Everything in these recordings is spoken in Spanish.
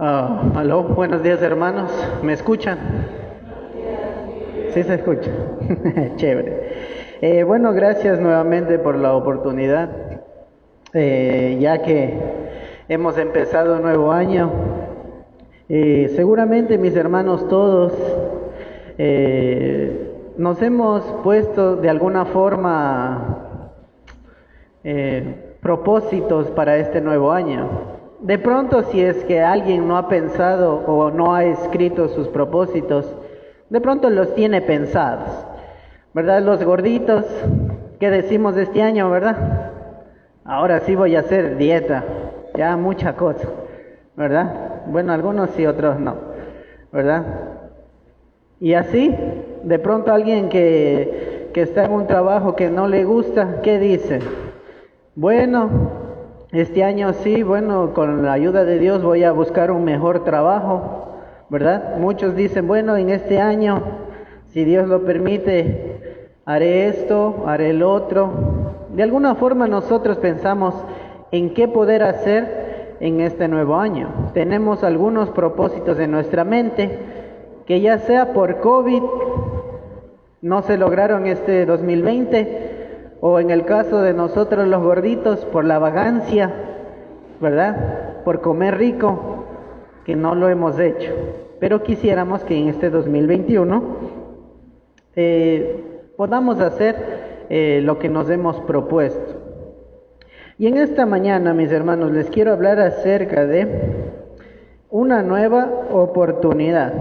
Aló, buenos días hermanos, ¿me escuchan? Sí se escucha, chévere. Bueno, gracias nuevamente por la oportunidad, ya que hemos empezado un nuevo año. Seguramente mis hermanos todos nos hemos puesto de alguna forma propósitos para este nuevo año. De pronto, si es que alguien no ha pensado o no ha escrito sus propósitos, de pronto los tiene pensados, ¿verdad? Los gorditos, ¿qué decimos de este año, verdad? Ahora sí voy a hacer dieta, ya mucha cosa, ¿verdad? Bueno, algunos sí, otros no, ¿verdad? Y así, de pronto alguien que está en un trabajo que no le gusta, ¿qué dice? Bueno, este año sí, bueno, con la ayuda de Dios voy a buscar un mejor trabajo, ¿verdad? Muchos dicen, bueno, en este año, si Dios lo permite, haré esto, haré el otro. De alguna forma nosotros pensamos en qué poder hacer en este nuevo año. Tenemos algunos propósitos en nuestra mente, que ya sea por COVID, no se lograron este 2020, o en el caso de nosotros los gorditos, por la vagancia, ¿verdad? Por comer rico, que no lo hemos hecho. Pero quisiéramos que en este 2021 podamos hacer lo que nos hemos propuesto. Y en esta mañana, mis hermanos, les quiero hablar acerca de una nueva oportunidad.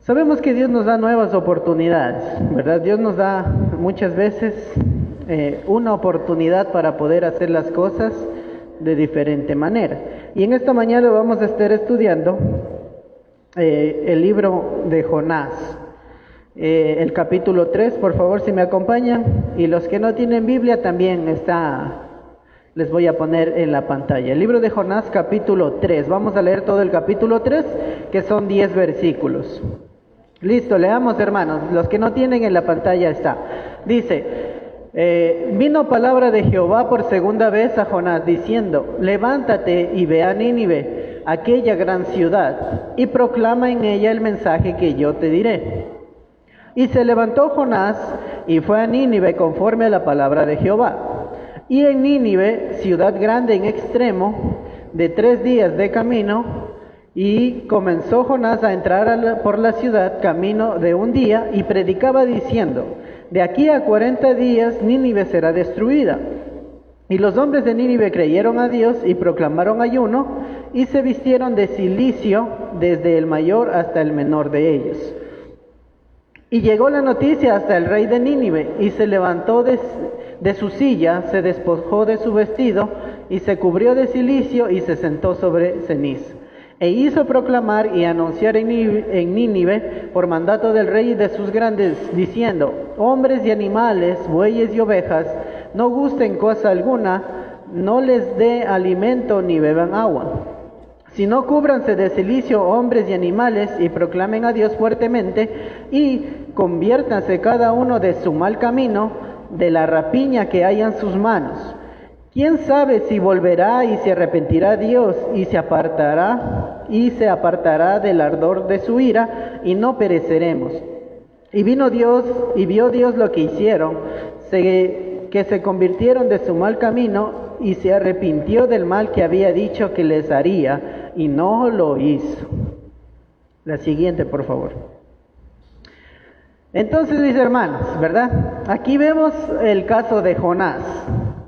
Sabemos que Dios nos da nuevas oportunidades, ¿verdad? Dios nos da muchas veces una oportunidad para poder hacer las cosas de diferente manera. Y en esta mañana vamos a estar estudiando el libro de Jonás, el capítulo 3, por favor, si me acompañan. Y los que no tienen Biblia también les voy a poner en la pantalla. El libro de Jonás, capítulo 3. Vamos a leer todo el capítulo 3, que son 10 versículos. Listo, leamos, hermanos. Los que no tienen en la pantalla está. Dice, vino palabra de Jehová por segunda vez a Jonás, diciendo, levántate y ve a Nínive, aquella gran ciudad, y proclama en ella el mensaje que yo te diré. Y se levantó Jonás y fue a Nínive conforme a la palabra de Jehová. Y en Nínive, ciudad grande en extremo, de 3 días de camino, y comenzó Jonás a entrar por la ciudad camino de un día, y predicaba diciendo, de aquí a 40 días Nínive será destruida. Y los hombres de Nínive creyeron a Dios y proclamaron ayuno, y se vistieron de cilicio desde el mayor hasta el menor de ellos. Y llegó la noticia hasta el rey de Nínive, y se levantó de su silla, se despojó de su vestido, y se cubrió de cilicio, y se sentó sobre ceniz. E hizo proclamar y anunciar en Nínive, por mandato del rey y de sus grandes, diciendo, hombres y animales, bueyes y ovejas, no gusten cosa alguna, no les dé alimento ni beban agua, sino cúbranse de cilicio hombres y animales, y proclamen a Dios fuertemente, y conviértanse cada uno de su mal camino, de la rapiña que hay en sus manos. ¿Quién sabe si volverá y se arrepentirá Dios y se apartará del ardor de su ira, y no pereceremos? Y vino Dios y vio Dios lo que hicieron, que se convirtieron de su mal camino, y se arrepintió del mal que había dicho que les haría, y no lo hizo. La siguiente, por favor. Entonces, mis hermanos, ¿verdad? Aquí vemos el caso de Jonás,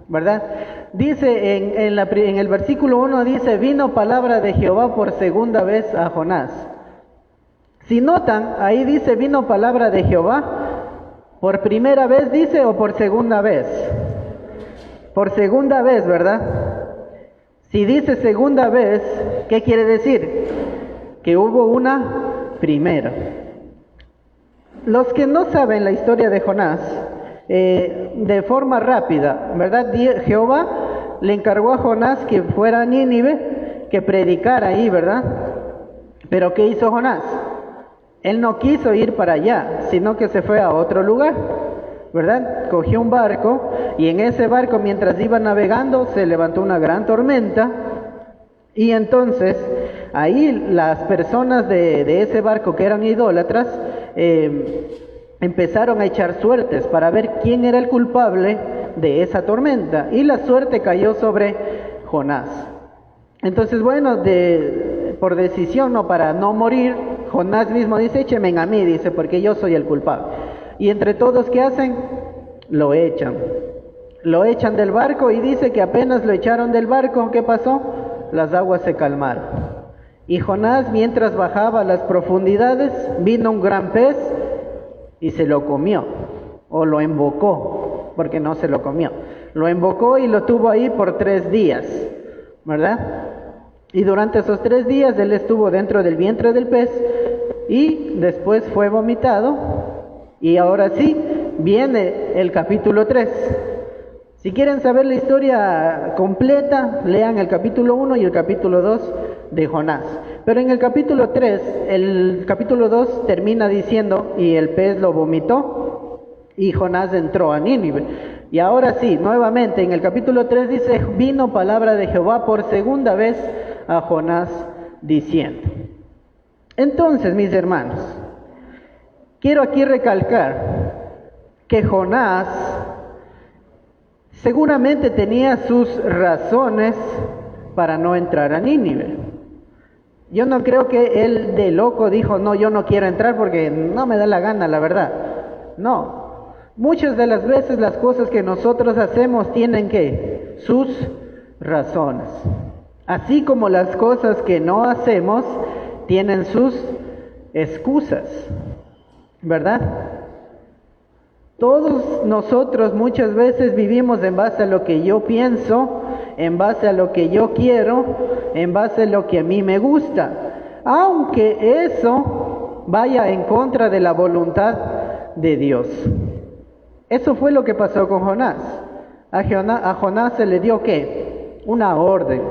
¿verdad? Dice en el versículo 1, dice, vino palabra de Jehová por segunda vez a Jonás. Si notan, ahí dice, vino palabra de Jehová, ¿por primera vez dice o por segunda vez? Por segunda vez, ¿verdad? Si dice segunda vez, ¿qué quiere decir? Que hubo una primera. Los que no saben la historia de Jonás, de forma rápida, ¿verdad? Jehová le encargó a Jonás que fuera a Nínive, que predicara ahí, ¿verdad? Pero ¿qué hizo Jonás? Él no quiso ir para allá, sino que se fue a otro lugar, ¿verdad? Cogió un barco, y en ese barco, mientras iba navegando, se levantó una gran tormenta, Y entonces, ahí las personas de ese barco que eran idólatras, empezaron a echar suertes para ver quién era el culpable de esa tormenta. Y la suerte cayó sobre Jonás. Entonces, bueno, por decisión, no, para no morir, Jonás mismo dice, échenme a mí, dice, porque yo soy el culpable. Y entre todos, ¿qué hacen? Lo echan. Lo echan del barco y dice que apenas lo echaron del barco, ¿qué pasó? Las aguas se calmaron. Y Jonás, mientras bajaba a las profundidades, vino un gran pez y se lo comió, o lo embocó, porque no se lo comió. Lo embocó y lo tuvo ahí por 3 días, ¿verdad? Y durante esos 3 días él estuvo dentro del vientre del pez y después fue vomitado. Y ahora sí, viene el capítulo 3. Si quieren saber la historia completa, lean el capítulo 1 y el capítulo 2 de Jonás. Pero en el capítulo 3, el capítulo 2 termina diciendo, y el pez lo vomitó, y Jonás entró a Nínive. Y ahora sí, nuevamente, en el capítulo 3 dice, vino palabra de Jehová por segunda vez a Jonás diciendo. Entonces, mis hermanos, quiero aquí recalcar que Jonás seguramente tenía sus razones para no entrar a Nínive. Yo no creo que él de loco dijo, no, yo no quiero entrar porque no me da la gana, la verdad. No, muchas de las veces las cosas que nosotros hacemos tienen que sus razones. Así como las cosas que no hacemos tienen sus excusas, ¿verdad? Todos nosotros muchas veces vivimos en base a lo que yo pienso, en base a lo que yo quiero, en base a lo que a mí me gusta, aunque eso vaya en contra de la voluntad de Dios. Eso fue lo que pasó con Jonás. A Jonás se le dio ¿qué? Una orden.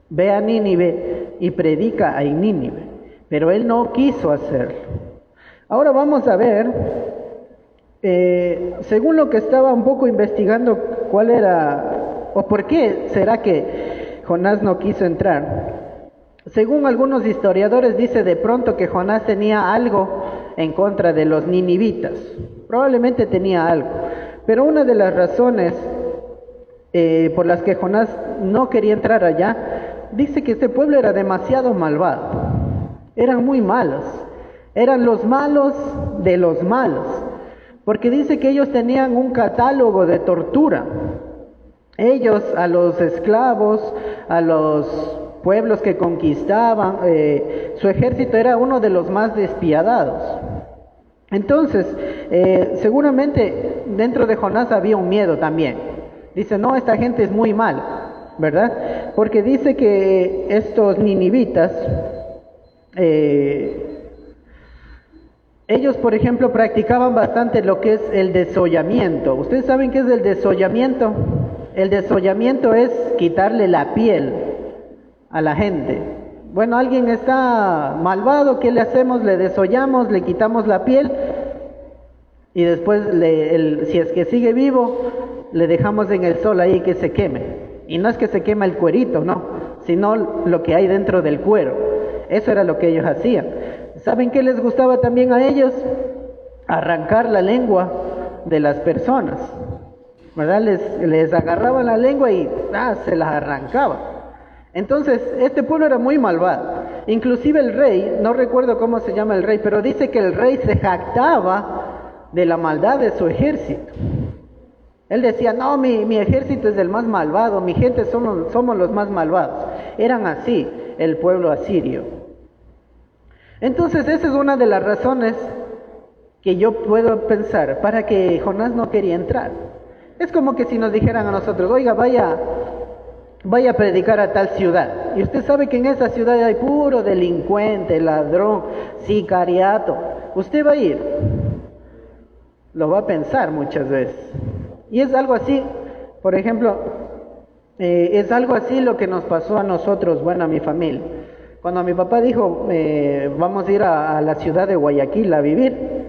Ve a Nínive y predica en Nínive. Pero él no quiso hacerlo. Ahora vamos a ver, según lo que estaba un poco investigando, cuál era o por qué será que Jonás no quiso entrar. Según algunos historiadores dice de pronto que Jonás tenía algo en contra de los ninivitas. Probablemente tenía algo. Pero una de las razones por las que Jonás no quería entrar allá, dice que este pueblo era demasiado malvado. Eran muy malos. Eran los malos de los malos. Porque dice que ellos tenían un catálogo de tortura. Ellos a los esclavos, a los pueblos que conquistaban, su ejército era uno de los más despiadados. Entonces, seguramente dentro de Jonás había un miedo también. Dice, no, esta gente es muy mala, ¿verdad? Porque dice que estos ninivitas, ellos, por ejemplo, practicaban bastante lo que es el desollamiento. ¿Ustedes saben qué es el desollamiento? El desollamiento es quitarle la piel a la gente. Bueno, alguien está malvado, ¿qué le hacemos? Le desollamos, le quitamos la piel y después, si es que sigue vivo, le dejamos en el sol ahí que se queme. Y no es que se quema el cuerito, no, sino lo que hay dentro del cuero. Eso era lo que ellos hacían. ¿Saben qué les gustaba también a ellos? Arrancar la lengua de las personas, ¿verdad? Les agarraban la lengua y se las arrancaban. Entonces, este pueblo era muy malvado. Inclusive el rey, no recuerdo cómo se llama el rey, pero dice que el rey se jactaba de la maldad de su ejército. Él decía, no, mi ejército es el más malvado, mi gente somos los más malvados. Eran así, el pueblo asirio. Entonces, esa es una de las razones que yo puedo pensar para que Jonás no quería entrar. Es como que si nos dijeran a nosotros, oiga, vaya a predicar a tal ciudad. Y usted sabe que en esa ciudad hay puro delincuente, ladrón, sicariato. Usted va a ir. Lo va a pensar muchas veces. Y es algo así, por ejemplo, es algo así lo que nos pasó a nosotros, bueno, a mi familia. Cuando mi papá dijo, vamos a ir a la ciudad de Guayaquil a vivir,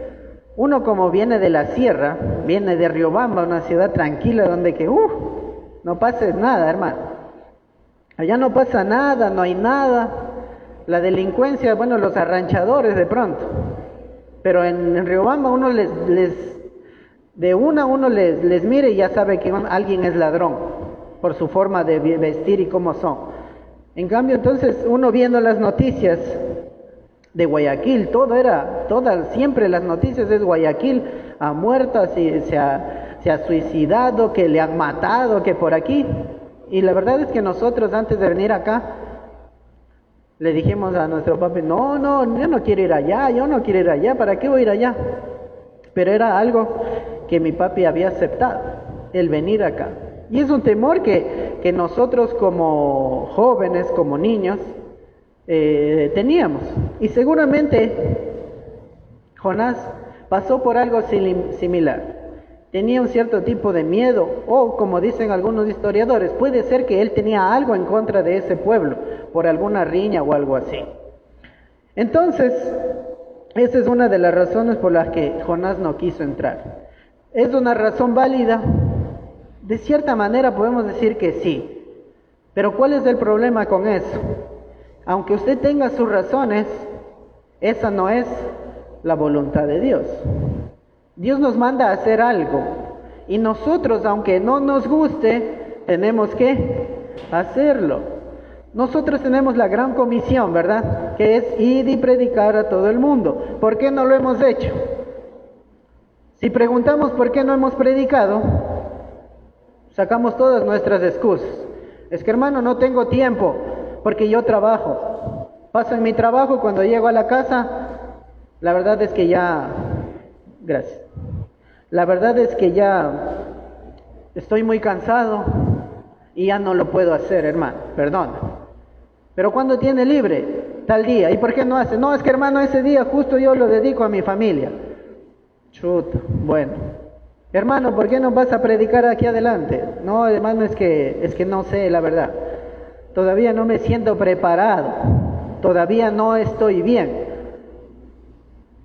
uno como viene de la sierra, viene de Riobamba, una ciudad tranquila donde que, no pase nada, hermano. Allá no pasa nada, no hay nada. La delincuencia, bueno, los arranchadores de pronto. Pero en Riobamba uno les mire y ya sabe que alguien es ladrón por su forma de vestir y cómo son. En cambio, entonces, uno viendo las noticias de Guayaquil, siempre las noticias es Guayaquil ha muerto, así, se ha suicidado, que le han matado, que por aquí. Y la verdad es que nosotros antes de venir acá, le dijimos a nuestro papi, no, yo no quiero ir allá, ¿para qué voy a ir allá? Pero era algo que mi papi había aceptado, el venir acá. Y es un temor que nosotros como jóvenes, como niños, teníamos. Y seguramente Jonás pasó por algo similar. Tenía un cierto tipo de miedo, o como dicen algunos historiadores, puede ser que él tenía algo en contra de ese pueblo, por alguna riña o algo así. Entonces, esa es una de las razones por las que Jonás no quiso entrar. ¿Es una razón válida? De cierta manera podemos decir que sí. Pero ¿cuál es el problema con eso? Aunque usted tenga sus razones, esa no es la voluntad de Dios. Dios nos manda a hacer algo. Y nosotros, aunque no nos guste, tenemos que hacerlo. Nosotros tenemos la gran comisión, ¿verdad? Que es ir y predicar a todo el mundo. ¿Por qué no lo hemos hecho? Si preguntamos por qué no hemos predicado, sacamos todas nuestras excusas. Es que, hermano, no tengo tiempo porque yo trabajo. Paso en mi trabajo, cuando llego a la casa, la verdad es que ya... Gracias. La verdad es que ya estoy muy cansado y ya no lo puedo hacer, hermano. Perdona. Pero cuando tiene libre, tal día. ¿Y por qué no hace? No, es que, hermano, ese día justo yo lo dedico a mi familia. Chuta, bueno. Hermano, ¿por qué no vas a predicar aquí adelante? No, hermano, es que no sé, la verdad. Todavía no me siento preparado. Todavía no estoy bien.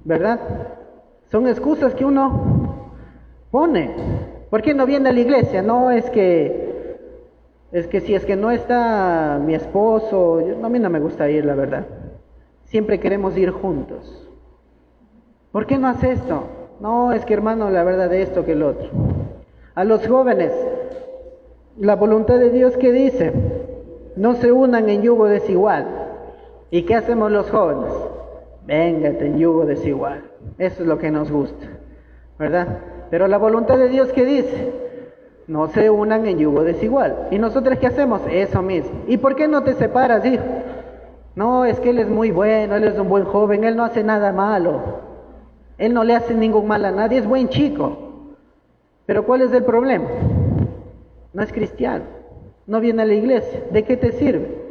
¿Verdad? Son excusas que uno pone. ¿Por qué no viene a la iglesia? No, es que si es que no está mi esposo, a mí no me gusta ir, la verdad. Siempre queremos ir juntos. ¿Por qué no hace esto? No, es que, hermano, la verdad de esto que el otro. A los jóvenes, la voluntad de Dios que dice, no se unan en yugo desigual. ¿Y qué hacemos los jóvenes? Véngate en yugo desigual. Eso es lo que nos gusta, ¿verdad? Pero la voluntad de Dios que dice, no se unan en yugo desigual. ¿Y nosotros qué hacemos? Eso mismo. ¿Y por qué no te separas, hijo? No, es que él es muy bueno, él es un buen joven, él no hace nada malo. Él no le hace ningún mal a nadie, es buen chico. Pero ¿cuál es el problema? No es cristiano, no viene a la iglesia. ¿De qué te sirve?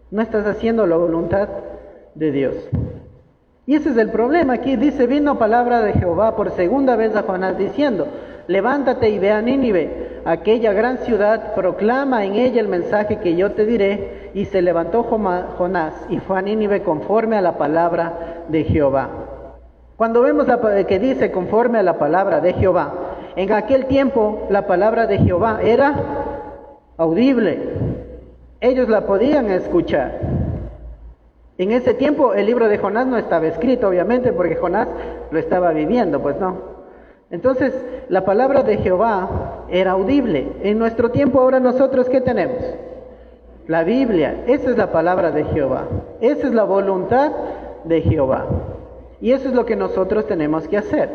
No estás haciendo la voluntad de Dios. Y ese es el problema. Aquí dice, vino palabra de Jehová por segunda vez a Jonás diciendo, levántate y ve a Nínive, aquella gran ciudad, proclama en ella el mensaje que yo te diré. Y se levantó Jonás y fue a Nínive conforme a la palabra de Jehová. Cuando vemos que dice conforme a la palabra de Jehová, en aquel tiempo la palabra de Jehová era audible. Ellos la podían escuchar. En ese tiempo el libro de Jonás no estaba escrito, obviamente, porque Jonás lo estaba viviendo, pues no. Entonces, la palabra de Jehová era audible. En nuestro tiempo ahora nosotros, ¿qué tenemos? La Biblia. Esa es la palabra de Jehová. Esa es la voluntad de Jehová. Y eso es lo que nosotros tenemos que hacer,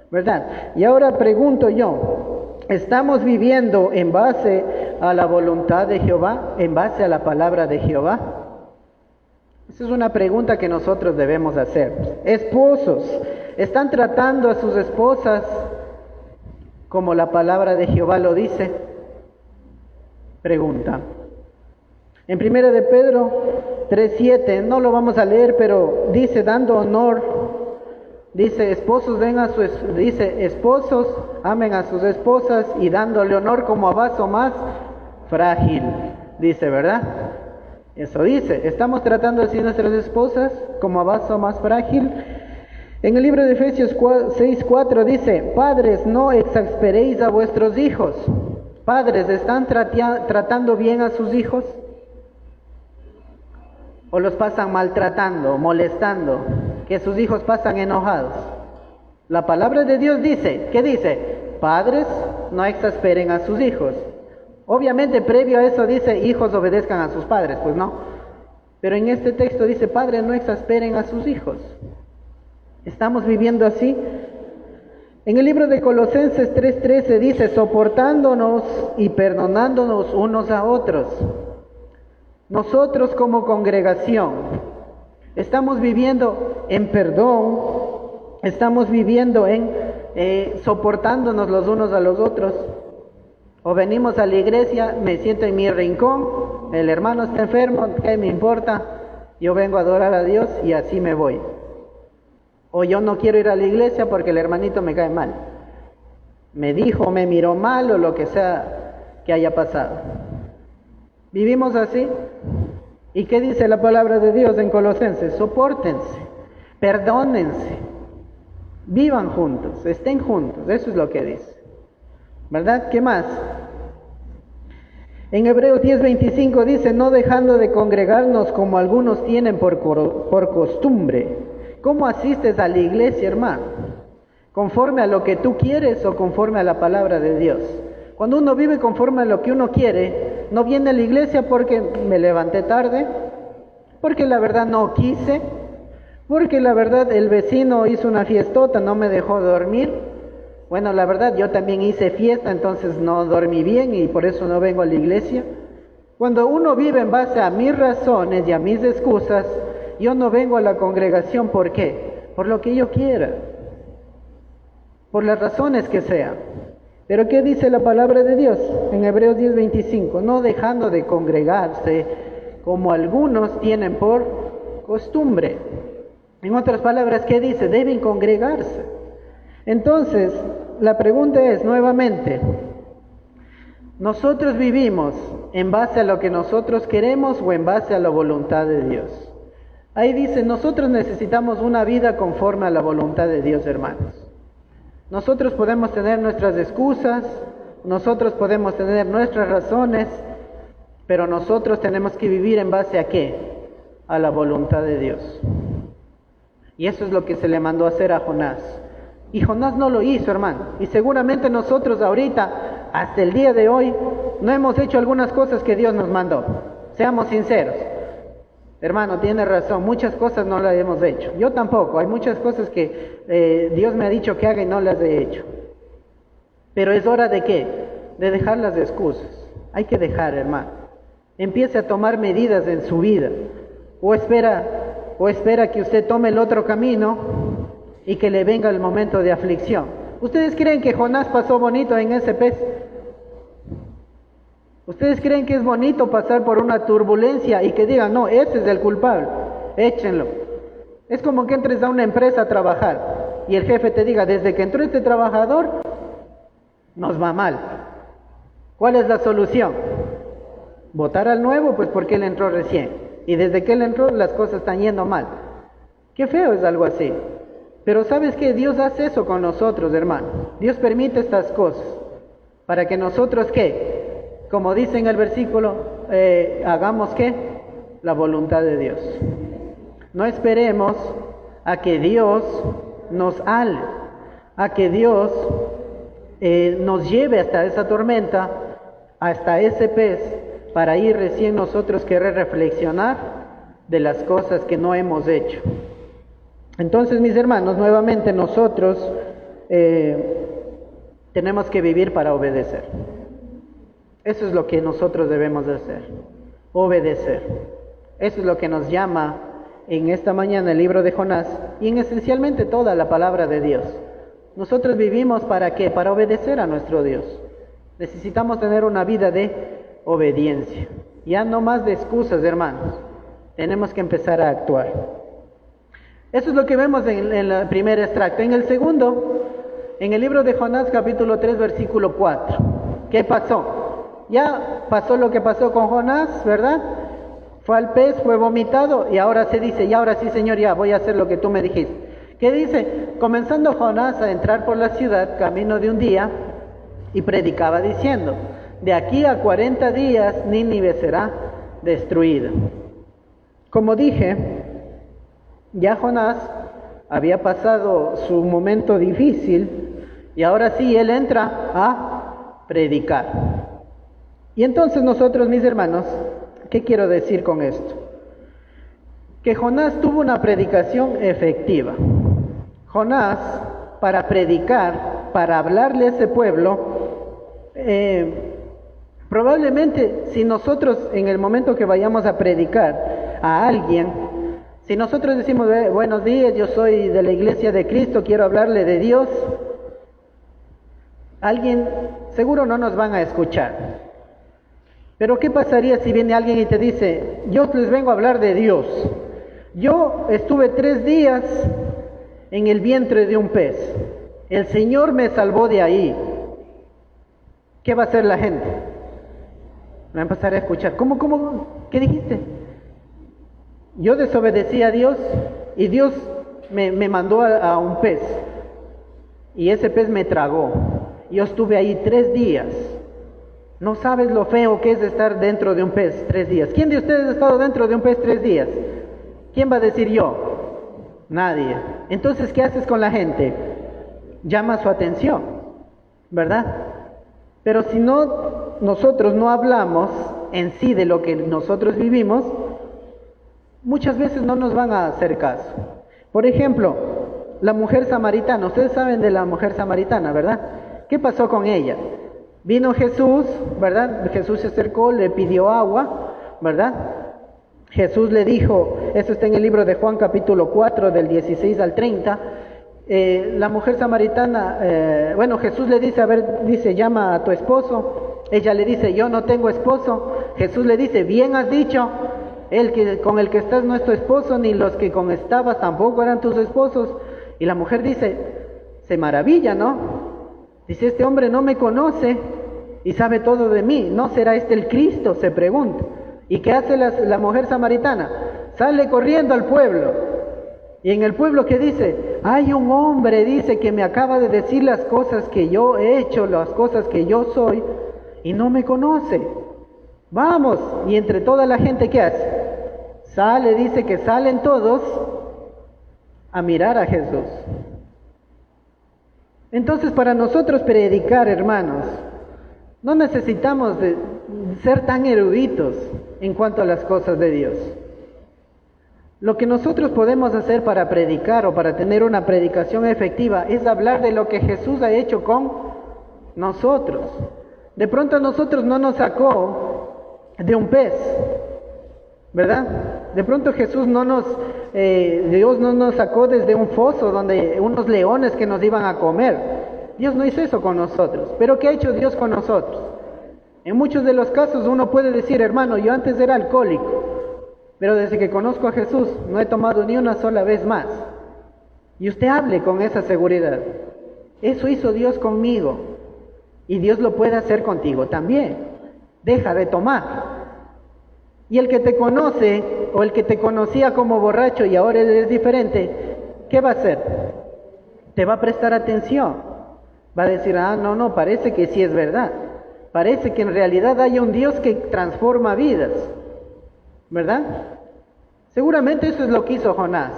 ¿verdad? Y ahora pregunto yo, ¿estamos viviendo en base a la voluntad de Jehová? ¿En base a la palabra de Jehová? Esa es una pregunta que nosotros debemos hacer. Esposos, ¿están tratando a sus esposas como la palabra de Jehová lo dice? Pregunta. En 1 de Pedro 3:7, no lo vamos a leer, pero dice, dando honor, dice, esposos amen a sus esposas y dándole honor como a vaso más frágil, dice, ¿verdad? Eso dice, estamos tratando así a nuestras esposas como a vaso más frágil. En el libro de Efesios 6:4 dice, padres, no exasperéis a vuestros hijos. Padres, ¿están tratando bien a sus hijos? o los pasan maltratando, molestando, que sus hijos pasan enojados. La palabra de Dios dice, ¿qué dice? Padres, no exasperen a sus hijos. Obviamente previo a eso dice, hijos obedezcan a sus padres, pues no. Pero en este texto dice, padres, no exasperen a sus hijos. ¿Estamos viviendo así? En el libro de Colosenses 3:13 dice, soportándonos y perdonándonos unos a otros. Nosotros como congregación estamos viviendo en perdón, estamos viviendo en soportándonos los unos a los otros. O venimos a la iglesia, me siento en mi rincón, el hermano está enfermo, ¿qué me importa? Yo vengo a adorar a Dios y así me voy. O yo no quiero ir a la iglesia porque el hermanito me cae mal. Me dijo, me miró mal o lo que sea que haya pasado. ¿Vivimos así? ¿Y qué dice la palabra de Dios en Colosenses? Sopórtense, perdónense, vivan juntos, estén juntos. Eso es lo que dice. ¿Verdad? ¿Qué más? En Hebreos 10:25 dice, no dejando de congregarnos como algunos tienen por costumbre. ¿Cómo asistes a la iglesia, hermano? ¿Conforme a lo que tú quieres o conforme a la palabra de Dios? Cuando uno vive conforme a lo que uno quiere, no viene a la iglesia porque me levanté tarde, porque la verdad no quise, porque la verdad el vecino hizo una fiestota, no me dejó dormir. Bueno, la verdad yo también hice fiesta, entonces no dormí bien y por eso no vengo a la iglesia. Cuando uno vive en base a mis razones y a mis excusas, yo no vengo a la congregación, ¿por qué? Por lo que yo quiera, por las razones que sean. Pero ¿qué dice la palabra de Dios en Hebreos 10:25? No dejando de congregarse como algunos tienen por costumbre. En otras palabras, ¿qué dice? Deben congregarse. Entonces, la pregunta es nuevamente, ¿nosotros vivimos en base a lo que nosotros queremos o en base a la voluntad de Dios? Ahí dice, nosotros necesitamos una vida conforme a la voluntad de Dios, hermanos. Nosotros podemos tener nuestras excusas, nosotros podemos tener nuestras razones, pero nosotros tenemos que vivir en base a ¿qué? A la voluntad de Dios. Y eso es lo que se le mandó a hacer a Jonás. Y Jonás no lo hizo, hermano. Y seguramente nosotros ahorita, hasta el día de hoy, no hemos hecho algunas cosas que Dios nos mandó. Seamos sinceros. Hermano, tiene razón, muchas cosas no las hemos hecho. Yo tampoco, hay muchas cosas que Dios me ha dicho que haga y no las he hecho. Pero es hora de ¿qué? De dejar las excusas. Hay que dejar, hermano. Empiece a tomar medidas en su vida. O espera que usted tome el otro camino y que le venga el momento de aflicción. ¿Ustedes creen que Jonás pasó bonito en ese pez? ¿Ustedes creen que es bonito pasar por una turbulencia y que digan, no, ese es el culpable, échenlo? Es como que entres a una empresa a trabajar y el jefe te diga, desde que entró este trabajador, nos va mal. ¿Cuál es la solución? Votar al nuevo, pues porque él entró recién. Y desde que él entró, las cosas están yendo mal. Qué feo es algo así. Pero ¿sabes qué? Dios hace eso con nosotros, hermano. Dios permite estas cosas para que nosotros, ¿qué? Como dice en el versículo, hagamos ¿qué? La voluntad de Dios. No esperemos a que Dios nos ale, a que Dios nos lleve hasta esa tormenta, hasta ese pez, para ir recién nosotros querer reflexionar de las cosas que no hemos hecho. Entonces, mis hermanos, nuevamente nosotros tenemos que vivir para obedecer. Eso es lo que nosotros debemos de hacer, obedecer. Eso es lo que nos llama en esta mañana el libro de Jonás y en esencialmente toda la palabra de Dios. Nosotros vivimos ¿para qué? Para obedecer a nuestro Dios. Necesitamos tener una vida de obediencia. Ya no más de excusas, hermanos. Tenemos que empezar a actuar. Eso es lo que vemos en el primer extracto. En el segundo, en el libro de Jonás capítulo 3 versículo 4. ¿Qué pasó? Ya pasó lo que pasó con Jonás, ¿verdad? Fue al pez, fue vomitado y ahora se dice, y ahora sí, Señor, ya voy a hacer lo que tú me dijiste. ¿Qué dice? Comenzando Jonás a entrar por la ciudad, camino de un día, y predicaba diciendo, de aquí a 40 días Nínive será destruida. Como dije, ya Jonás había pasado su momento difícil y ahora sí él entra a predicar. Y entonces nosotros, mis hermanos, ¿qué quiero decir con esto? Que Jonás tuvo una predicación efectiva. Jonás, para predicar, para hablarle a ese pueblo, probablemente si nosotros en el momento que vayamos a predicar a alguien, si nosotros decimos, buenos días, yo soy de la Iglesia de Cristo, quiero hablarle de Dios, alguien seguro no nos van a escuchar. Pero ¿qué pasaría si viene alguien y te dice, yo les vengo a hablar de Dios? Yo estuve 3 días en el vientre de un pez. El Señor me salvó de ahí. ¿Qué va a hacer la gente? Va a empezar a escuchar. ¿Cómo? ¿Qué dijiste? Yo desobedecí a Dios y Dios me mandó a un pez. Y ese pez me tragó. Yo estuve ahí 3 días. No sabes lo feo que es estar dentro de un pez 3 días. ¿Quién de ustedes ha estado dentro de un pez 3 días? ¿Quién va a decir yo? Nadie. Entonces, ¿qué haces con la gente? Llama su atención, ¿verdad? Pero si nosotros no hablamos en sí de lo que nosotros vivimos, muchas veces no nos van a hacer caso. Por ejemplo, la mujer samaritana. Ustedes saben de la mujer samaritana, ¿verdad? ¿Qué pasó con ella? Vino Jesús, ¿verdad? Jesús se acercó, le pidió agua, ¿verdad? Jesús le dijo, eso está en el libro de Juan capítulo 4 del 16 al 30, la mujer samaritana, Jesús le dice, llama a tu esposo. Ella le dice, yo no tengo esposo. Jesús le dice, bien has dicho, con el que estás no es tu esposo, ni los que con estabas tampoco eran tus esposos. Y la mujer dice, se maravilla, ¿no? Dice, este hombre no me conoce y sabe todo de mí. ¿No será este el Cristo? Se pregunta. ¿Y qué hace la mujer samaritana? Sale corriendo al pueblo. Y en el pueblo, ¿qué dice? Hay un hombre, dice, que me acaba de decir las cosas que yo he hecho, las cosas que yo soy, y no me conoce. Vamos. Y entre toda la gente, ¿qué hace? Dice que salen todos a mirar a Jesús. Entonces, para nosotros predicar, hermanos, no necesitamos de ser tan eruditos en cuanto a las cosas de Dios. Lo que nosotros podemos hacer para predicar o para tener una predicación efectiva es hablar de lo que Jesús ha hecho con nosotros. De pronto a nosotros no nos sacó de un pez, ¿verdad? De pronto Dios no nos sacó desde un foso donde unos leones que nos iban a comer. Dios no hizo eso con nosotros. Pero ¿qué ha hecho Dios con nosotros? En muchos de los casos uno puede decir, hermano, yo antes era alcohólico, pero desde que conozco a Jesús no he tomado ni una sola vez más. Y usted hable con esa seguridad. Eso hizo Dios conmigo y Dios lo puede hacer contigo también. Deja de tomar. Y el que te conoce o el que te conocía como borracho y ahora eres diferente, ¿qué va a hacer? Te va a prestar atención. Va a decir, no, parece que sí es verdad. Parece que en realidad hay un Dios que transforma vidas, ¿verdad? Seguramente eso es lo que hizo Jonás.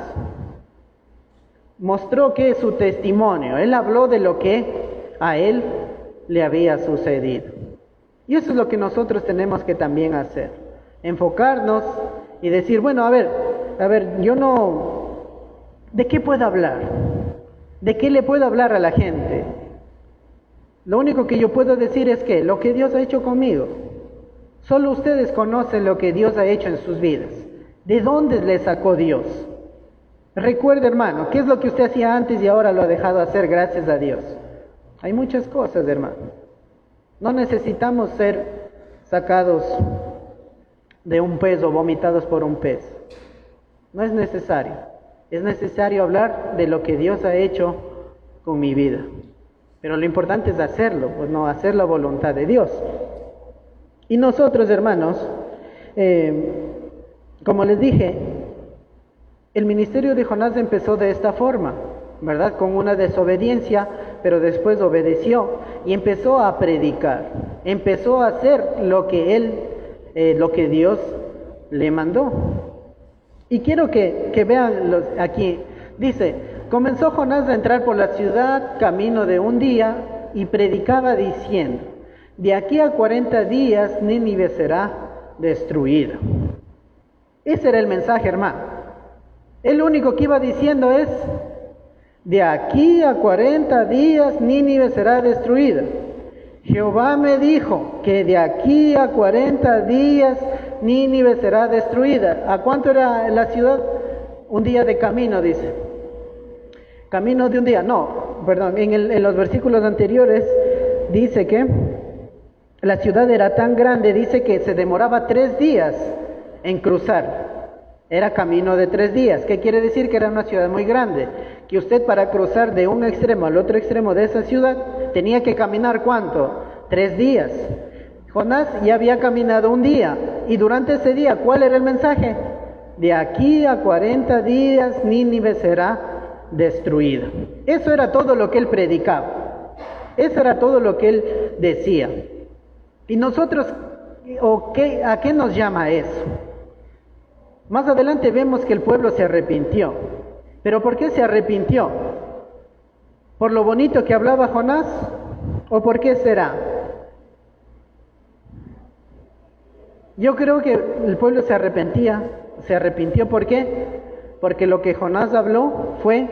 Mostró que es su testimonio. Él habló de lo que a él le había sucedido. Y eso es lo que nosotros tenemos que también hacer. Enfocarnos y decir, bueno, a ver, yo no... ¿De qué puedo hablar? ¿De qué le puedo hablar a la gente? Lo único que yo puedo decir es que lo que Dios ha hecho conmigo, solo ustedes conocen lo que Dios ha hecho en sus vidas. ¿De dónde le sacó Dios? Recuerde, hermano, ¿qué es lo que usted hacía antes y ahora lo ha dejado hacer gracias a Dios? Hay muchas cosas, hermano. No necesitamos ser sacados de un pez o vomitados por un pez. No es necesario. Es necesario hablar de lo que Dios ha hecho con mi vida. Pero lo importante es hacerlo, pues no hacer la voluntad de Dios. Y nosotros, hermanos, como les dije, el ministerio de Jonás empezó de esta forma, ¿verdad? Con una desobediencia, pero después obedeció y empezó a predicar. Empezó a hacer lo que Dios le mandó. Y quiero que vean aquí. Dice, comenzó Jonás a entrar por la ciudad camino de un día y predicaba diciendo, de aquí a 40 días Nínive será destruida. Ese era el mensaje, hermano. El único que iba diciendo es, de aquí a 40 días Nínive será destruida. Jehová me dijo que de aquí a 40 días Nínive será destruida. ¿A cuánto era la ciudad? Un día de camino, dice. Camino de un día. No, perdón, en los versículos anteriores dice que la ciudad era tan grande, dice que se demoraba 3 días en cruzar. Era camino de 3 días. ¿Qué quiere decir? Que era una ciudad muy grande. Que usted para cruzar de un extremo al otro extremo de esa ciudad tenía que caminar ¿cuánto? 3 días. Jonás ya había caminado un día. Y durante ese día, ¿cuál era el mensaje? De aquí a 40 días Nínive será destruida. Eso era todo lo que él predicaba. Eso era todo lo que él decía. Y nosotros, ¿a qué nos llama eso? Más adelante vemos que el pueblo se arrepintió. ¿Pero por qué se arrepintió? ¿Por lo bonito que hablaba Jonás? ¿O por qué será? Yo creo que el pueblo se arrepintió. ¿Por qué? Porque lo que Jonás habló fue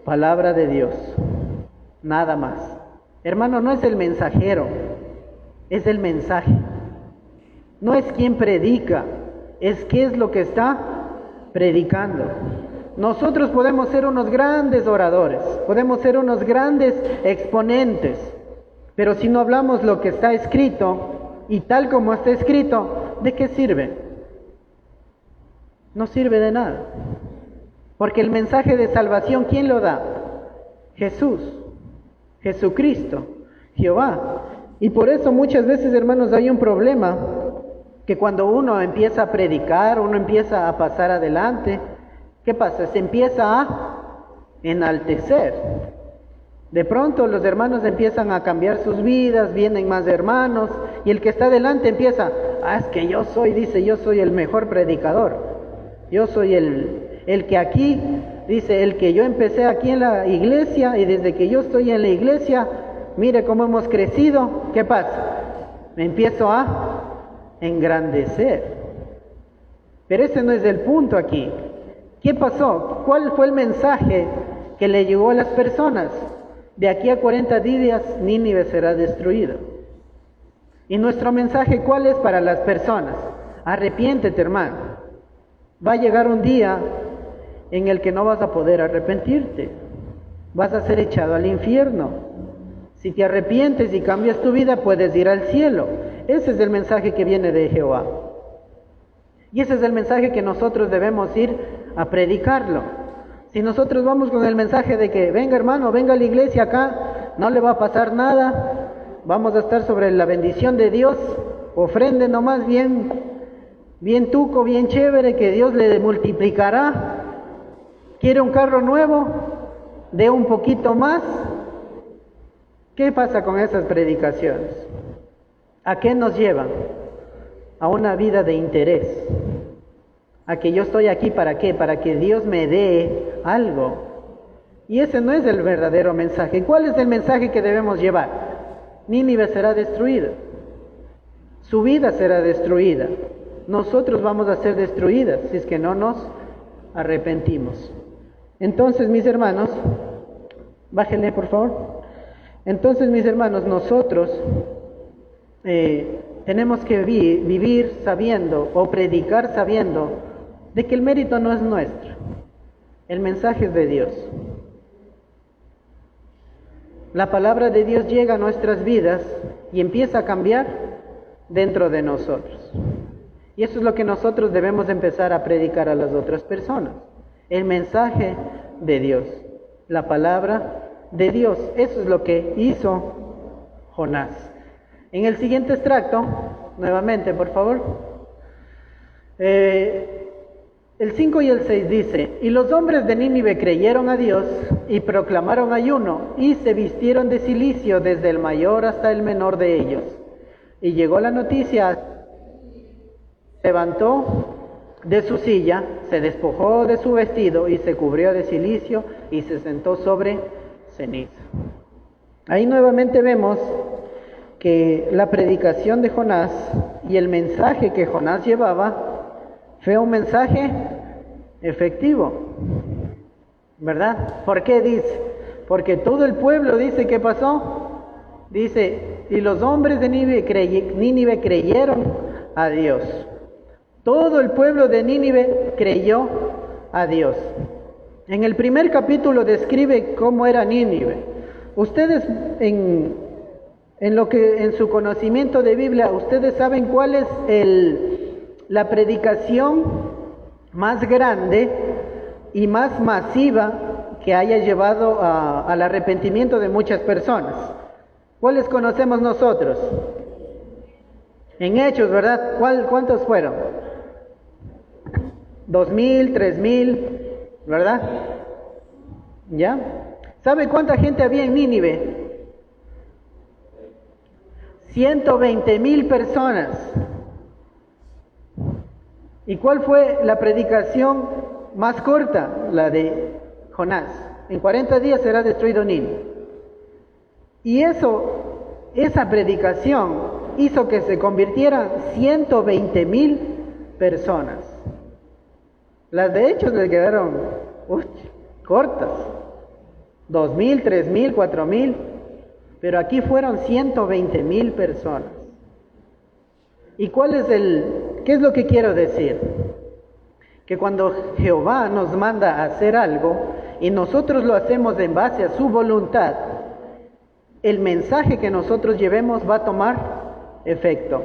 palabra de Dios. Nada más. Hermano, no es el mensajero, es el mensaje. No es quien predica, es qué es lo que está predicando. Nosotros podemos ser unos grandes oradores, podemos ser unos grandes exponentes, pero si no hablamos lo que está escrito y tal como está escrito, ¿de qué sirve? No sirve de nada. Porque el mensaje de salvación, ¿quién lo da? Jesús, Jesucristo, Jehová. Y por eso muchas veces, hermanos, hay un problema, que cuando uno empieza a predicar, uno empieza a pasar adelante, ¿qué pasa? Se empieza a enaltecer. De pronto los hermanos empiezan a cambiar sus vidas, vienen más hermanos, y el que está adelante empieza, es que yo soy el mejor predicador. Yo soy el que aquí, dice, el que yo empecé aquí en la iglesia, y desde que yo estoy en la iglesia, mire cómo hemos crecido. ¿Qué pasa? Me empiezo a engrandecer. Pero ese no es el punto aquí. ¿Qué pasó? ¿Cuál fue el mensaje que le llegó a las personas? De aquí a 40 días Nínive será destruida. Y nuestro mensaje, ¿cuál es para las personas? Arrepiéntete, hermano. Va a llegar un día en el que no vas a poder arrepentirte. Vas a ser echado al infierno. Si te arrepientes y cambias tu vida, puedes ir al cielo. Ese es el mensaje que viene de Jehová. Y ese es el mensaje que nosotros debemos ir a predicarlo. Si nosotros vamos con el mensaje de que, venga hermano, venga a la iglesia acá, no le va a pasar nada, vamos a estar sobre la bendición de Dios, ofrende nomás bien tuco, bien chévere, que Dios le multiplicará. ¿Quiere un carro nuevo? Dé un poquito más. ¿Qué pasa con esas predicaciones? ¿A qué nos llevan? A una vida de interés. A que yo estoy aquí ¿para qué? Para que Dios me dé algo. Y ese no es el verdadero mensaje. ¿Cuál es el mensaje que debemos llevar? Nínive será destruida. Su vida será destruida. Nosotros vamos a ser destruidas si es que no nos arrepentimos. Entonces, mis hermanos, bájenle por favor. Entonces, mis hermanos, nosotros tenemos que vivir sabiendo o predicar sabiendo de que el mérito no es nuestro. El mensaje es de Dios. La palabra de Dios llega a nuestras vidas y empieza a cambiar dentro de nosotros. Y eso es lo que nosotros debemos empezar a predicar a las otras personas. El mensaje de Dios, la palabra de Dios. Eso es lo que hizo Jonás. En el siguiente extracto, nuevamente por favor, el 5 y el 6 dice: y los hombres de Nínive creyeron a Dios y proclamaron ayuno y se vistieron de cilicio desde el mayor hasta el menor de ellos. Y llegó la noticia, levantó de su silla, se despojó de su vestido y se cubrió de cilicio y se sentó sobre ceniza. Ahí nuevamente vemos que la predicación de Jonás y el mensaje que Jonás llevaba fue un mensaje efectivo, ¿verdad? ¿Por qué dice? Porque todo el pueblo dice, ¿qué pasó? Dice, y los hombres de Nínive creyeron a Dios. Todo el pueblo de Nínive creyó a Dios. En el primer capítulo describe cómo era Nínive. Ustedes en su conocimiento de Biblia, ustedes saben cuál es la predicación más grande y más masiva que haya llevado al arrepentimiento de muchas personas. ¿Cuáles conocemos nosotros? En Hechos, ¿verdad? ¿Cuántos fueron? 2,000, 3,000, ¿verdad? ¿Ya? ¿Sabe cuánta gente había en Nínive? 120,000 personas. ¿Y cuál fue la predicación más corta? La de Jonás. En 40 días será destruido Nínive. Y esa predicación hizo que se convirtieran 120,000 personas. Las de Hechos les quedaron cortas. 2,000, 3,000, 4,000. Pero aquí fueron 120,000 personas. ¿Y qué es lo que quiero decir? Que cuando Jehová nos manda a hacer algo y nosotros lo hacemos en base a su voluntad, el mensaje que nosotros llevemos va a tomar efecto.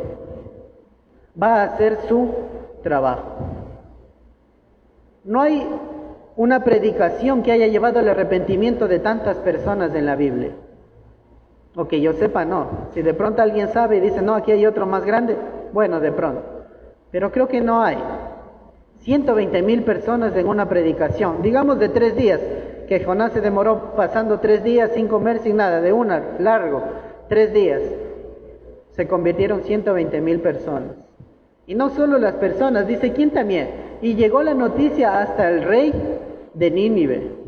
Va a hacer su trabajo. No hay una predicación que haya llevado al arrepentimiento de tantas personas en la Biblia. O que yo sepa, no. Si de pronto alguien sabe y dice, no, aquí hay otro más grande, bueno, de pronto. Pero creo que no hay. 120,000 personas en una predicación, digamos de 3 días, que Jonás se demoró pasando 3 días sin comer, sin nada, de largo, 3 días. Se convirtieron 120,000 personas. Y no solo las personas, dice, ¿quién también? Y llegó la noticia hasta el rey de Nínive.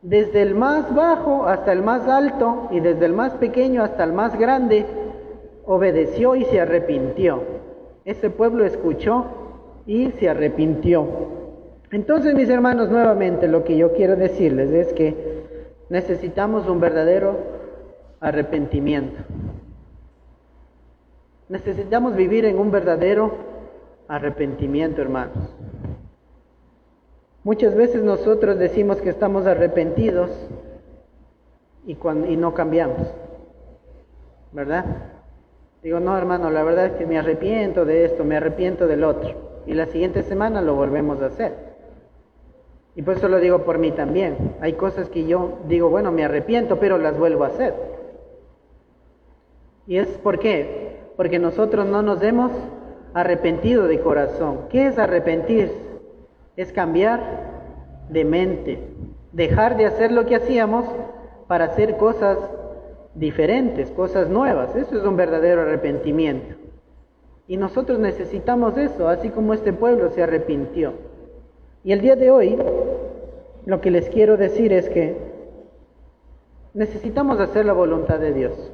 Desde el más bajo hasta el más alto, y desde el más pequeño hasta el más grande, obedeció y se arrepintió. Ese pueblo escuchó y se arrepintió. Entonces, mis hermanos, nuevamente lo que yo quiero decirles es que necesitamos un verdadero arrepentimiento. Necesitamos vivir en un verdadero arrepentimiento, hermanos. Muchas veces nosotros decimos que estamos arrepentidos y no cambiamos, ¿verdad? Digo, no, hermano, la verdad es que me arrepiento de esto, me arrepiento del otro. Y la siguiente semana lo volvemos a hacer. Y por eso lo digo por mí también. Hay cosas que yo digo, bueno, me arrepiento, pero las vuelvo a hacer. ¿Y es por qué? Porque nosotros no nos hemos arrepentido de corazón. ¿Qué es arrepentirse? Es cambiar de mente, dejar de hacer lo que hacíamos para hacer cosas diferentes, cosas nuevas. Eso es un verdadero arrepentimiento. Y nosotros necesitamos eso, así como este pueblo se arrepintió. Y el día de hoy, lo que les quiero decir es que necesitamos hacer la voluntad de Dios.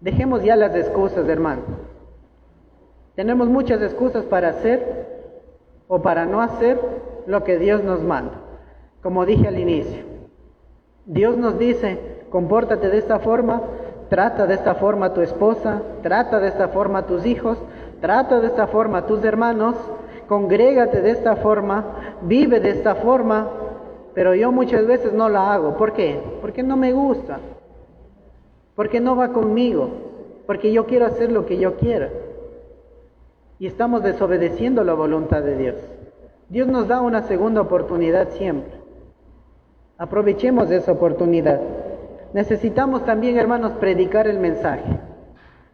Dejemos ya las excusas, hermano. Tenemos muchas excusas para hacer o para no hacer lo que Dios nos manda. Como dije al inicio, Dios nos dice, compórtate de esta forma, trata de esta forma a tu esposa, trata de esta forma a tus hijos, trata de esta forma a tus hermanos, congrégate de esta forma, vive de esta forma, pero yo muchas veces no la hago. ¿Por qué? Porque no me gusta, porque no va conmigo, porque yo quiero hacer lo que yo quiera. Y estamos desobedeciendo la voluntad de Dios. Dios nos da una segunda oportunidad siempre. Aprovechemos esa oportunidad. Necesitamos también, hermanos, predicar el mensaje.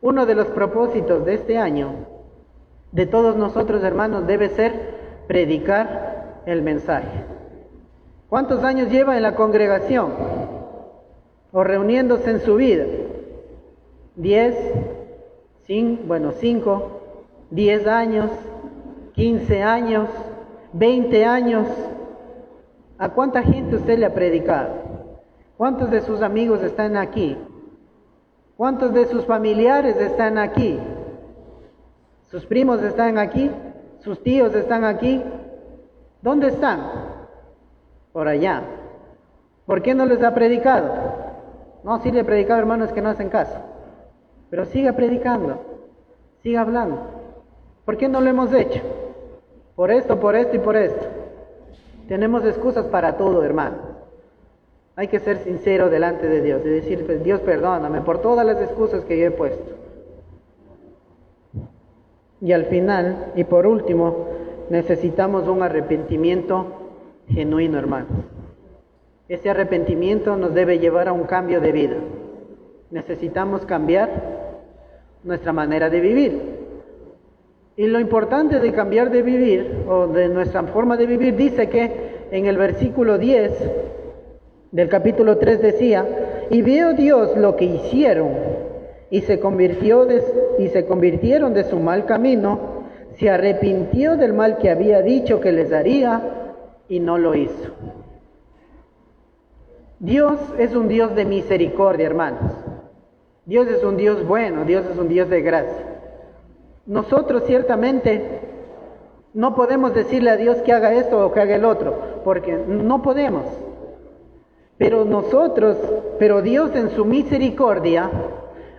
Uno de los propósitos de este año, de todos nosotros, hermanos, debe ser predicar el mensaje. ¿Cuántos años lleva en la congregación? O reuniéndose en su vida. 10, 5, 10 años, 15 años, 20 años. ¿A cuánta gente usted le ha predicado? ¿Cuántos de sus amigos están aquí? ¿Cuántos de sus familiares están aquí? ¿Sus primos están aquí? ¿Sus tíos están aquí? ¿Dónde están? Por allá. ¿Por qué no les ha predicado? No, sí le he predicado, hermanos, que no hacen caso. Pero siga predicando, siga hablando. ¿Por qué no lo hemos hecho? Por esto y por esto. Tenemos excusas para todo, hermano. Hay que ser sincero delante de Dios y decir, pues, Dios, perdóname por todas las excusas que yo he puesto. Y al final, y por último, necesitamos un arrepentimiento genuino, hermanos. Ese arrepentimiento nos debe llevar a un cambio de vida. Necesitamos cambiar nuestra manera de vivir. Y lo importante de cambiar de vivir, o de nuestra forma de vivir, dice que en el versículo 10 del capítulo 3 decía, y vio Dios lo que hicieron, y se convirtieron de su mal camino, se arrepintió del mal que había dicho que les haría, y no lo hizo. Dios es un Dios de misericordia, hermanos. Dios es un Dios bueno, Dios es un Dios de gracia. Nosotros ciertamente no podemos decirle a Dios que haga esto o que haga el otro, porque no podemos. Pero Dios en su misericordia,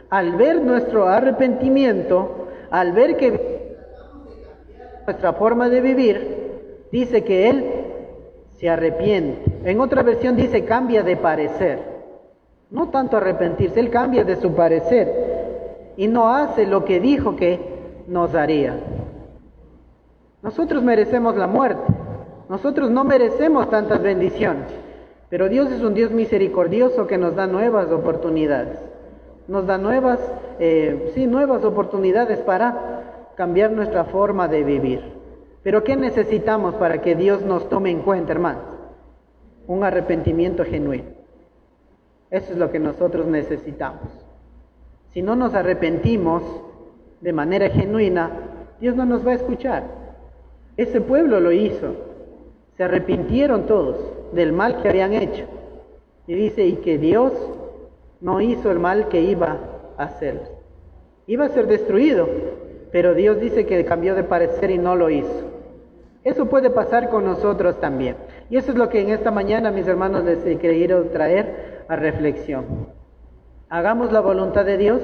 al ver nuestro arrepentimiento, al ver que nuestra forma de vivir, dice que Él se arrepiente. En otra versión dice cambia de parecer. No tanto arrepentirse, Él cambia de su parecer y no hace lo que dijo que nos haría. Nosotros merecemos la muerte, nosotros no merecemos tantas bendiciones, pero Dios es un Dios misericordioso que nos da nuevas oportunidades, nos da nuevas oportunidades para cambiar nuestra forma de vivir. Pero ¿qué necesitamos para que Dios nos tome en cuenta, hermanos? Un arrepentimiento genuino. Eso es lo que nosotros necesitamos. Si no nos arrepentimos de manera genuina, Dios no nos va a escuchar. Ese pueblo lo hizo. Se arrepintieron todos del mal que habían hecho. Y dice, y que Dios no hizo el mal que iba a hacer. Iba a ser destruido, pero Dios dice que cambió de parecer y no lo hizo. Eso puede pasar con nosotros también. Y eso es lo que en esta mañana, mis hermanos, les he querido traer a reflexión. Hagamos la voluntad de Dios,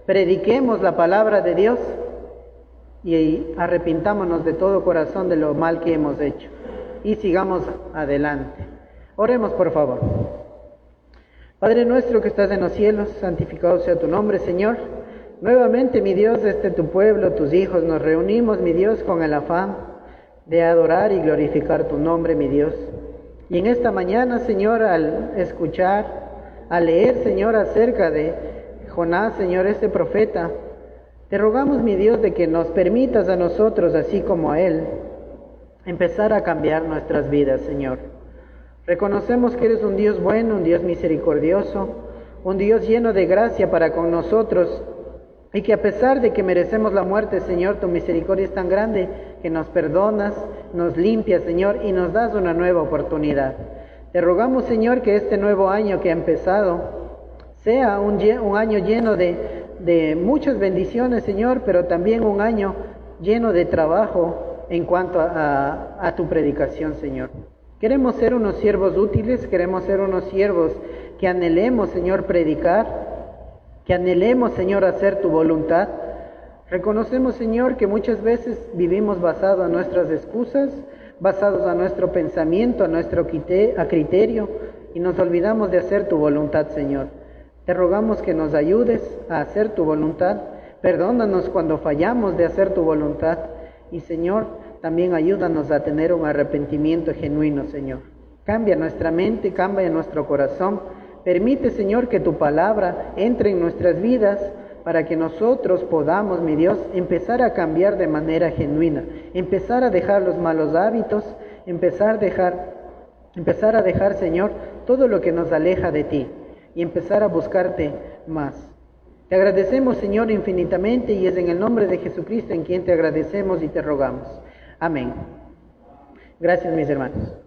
prediquemos la palabra de Dios y arrepintámonos de todo corazón de lo mal que hemos hecho y sigamos adelante. Oremos, por favor. Padre nuestro que estás en los cielos, santificado sea tu nombre, Señor. Nuevamente, mi Dios, desde tu pueblo, tus hijos, nos reunimos, mi Dios, con el afán de adorar y glorificar tu nombre, mi Dios. Y en esta mañana, Señor, al escuchar, al leer, Señor, acerca de Jonás, Señor, este profeta, te rogamos, mi Dios, de que nos permitas a nosotros, así como a él, empezar a cambiar nuestras vidas, Señor. Reconocemos que eres un Dios bueno, un Dios misericordioso, un Dios lleno de gracia para con nosotros, y que a pesar de que merecemos la muerte, Señor, tu misericordia es tan grande que nos perdonas, nos limpias, Señor, y nos das una nueva oportunidad. Te rogamos, Señor, que este nuevo año que ha empezado sea un año lleno de muchas bendiciones, Señor, pero también un año lleno de trabajo en cuanto a tu predicación, Señor. Queremos ser unos siervos útiles, queremos ser unos siervos que anhelemos, Señor, predicar, que anhelemos, Señor, hacer tu voluntad. Reconocemos, Señor, que muchas veces vivimos basados en nuestras excusas, basados a nuestro pensamiento, a nuestro criterio, y nos olvidamos de hacer tu voluntad, Señor. Te rogamos que nos ayudes a hacer tu voluntad. Perdónanos cuando fallamos de hacer tu voluntad. Y, Señor, también ayúdanos a tener un arrepentimiento genuino, Señor. Cambia nuestra mente, cambia nuestro corazón. Permite, Señor, que tu palabra entre en nuestras vidas para que nosotros podamos, mi Dios, empezar a cambiar de manera genuina, empezar a dejar los malos hábitos, empezar a dejar, Señor, todo lo que nos aleja de ti y empezar a buscarte más. Te agradecemos, Señor, infinitamente, y es en el nombre de Jesucristo en quien te agradecemos y te rogamos. Amén. Gracias, mis hermanos.